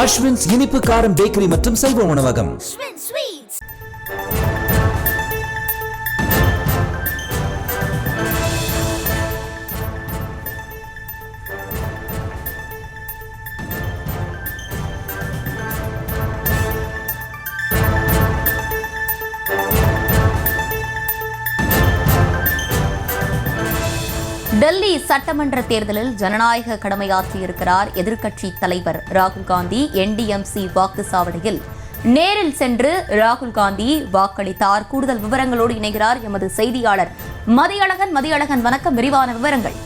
அஸ்வின்ஸ் இனிப்பு காரம் பேக்கரி மற்றும் சைவ உணவகம். டெல்லி சட்டமன்ற தேர்தலில் ஜனநாயக கடமையாற்றியிருக்கிறார் எதிர்க்கட்சி தலைவர் ராகுல் காந்தி. என்டிஎம்சி வாக்குச்சாவடியில் நேரில் சென்று ராகுல் காந்தி வாக்களித்தார். கூடுதல் விவரங்களோடு இணைகிறார் எமது செய்தியாளர் மதியழகன். மதியழகன், வணக்கம். விரிவான விவரங்கள்.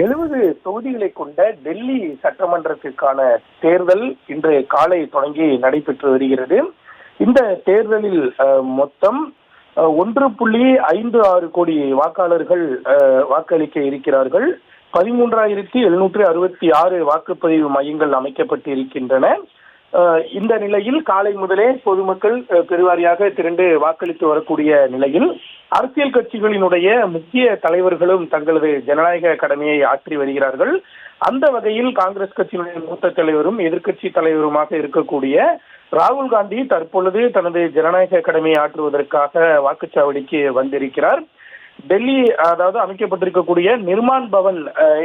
70 தொகுதிகளை கொண்ட டெல்லி சட்டமன்றத்திற்கான தேர்தல் இன்று காலை தொடங்கி நடைபெற்று வருகிறது. இந்த தேர்தலில் மொத்தம் 1.56 கோடி வாக்காளர்கள் வாக்களிக்க இருக்கிறார்கள். 13,766 வாக்குப்பதிவு மையங்கள் அமைக்கப்பட்டு இருக்கின்றன. இந்த நிலையில் காலை முதலே பொதுமக்கள் பெருவாரியாக திரண்டு வாக்களித்து வரக்கூடிய நிலையில் அரசியல் கட்சிகளினுடைய முக்கிய தலைவர்களும் தங்களது ஜனநாயக கடமையை ஆற்றி வருகிறார்கள். அந்த வகையில் காங்கிரஸ் கட்சியினுடைய மூத்த தலைவரும் எதிர்க்கட்சி தலைவருமாக இருக்கக்கூடிய ராகுல் காந்தி தற்பொழுது தனது ஜனநாயக கடமையை ஆற்றுவதற்காக வாக்குச்சாவடிக்கு வந்திருக்கிறார். டெல்லி அதாவது அமைக்கப்பட்டிருக்கக்கூடிய நிர்மான் பவன்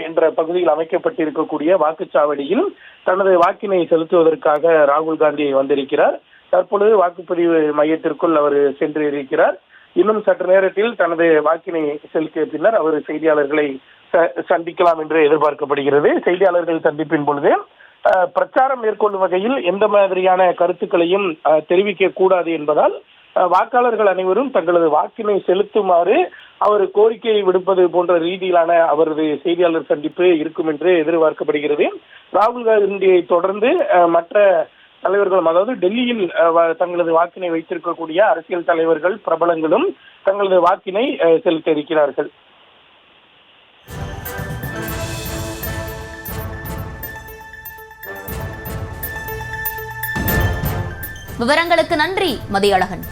என்ற பகுதியில் அமைக்கப்பட்டிருக்கக்கூடிய வாக்குச்சாவடியில் தனது வாக்கினை செலுத்துவதற்காக ராகுல் காந்தி வந்திருக்கிறார். தற்பொழுது வாக்குப்பதிவு மையத்திற்குள் அவர் சென்று இருக்கிறார். இன்னும் சற்று நேரத்தில் தனது வாக்கினை செலுத்திய பின்னர் அவர் செய்தியாளர்களை சந்திக்கலாம் என்று எதிர்பார்க்கப்படுகிறது. செய்தியாளர்கள் சந்திப்பின் பொழுது பிரச்சாரம் மேற்கொள்ளும் வகையில் எந்த மாதிரியான கருத்துக்களையும் தெரிவிக்க கூடாது என்பதால் வாக்காளர்கள் அனைவரும் தங்களது வாக்கினை செலுத்துமாறு அவர் கோரிக்கையை விடுப்பது போன்ற ரீதியிலான அவரது செய்தியாளர் சந்திப்பு இருக்கும் என்று எதிர்பார்க்கப்படுகிறது. ராகுல் காந்தியை தொடர்ந்து மற்ற தலைவர்களும், அதாவது டெல்லியில் தங்களது வாக்கினை வைத்திருக்கக்கூடிய அரசியல் தலைவர்கள், பிரபலங்களும் தங்களது வாக்கினை செலுத்த இருக்கிறார்கள். விவரங்களுக்கு நன்றி மதியழகன்.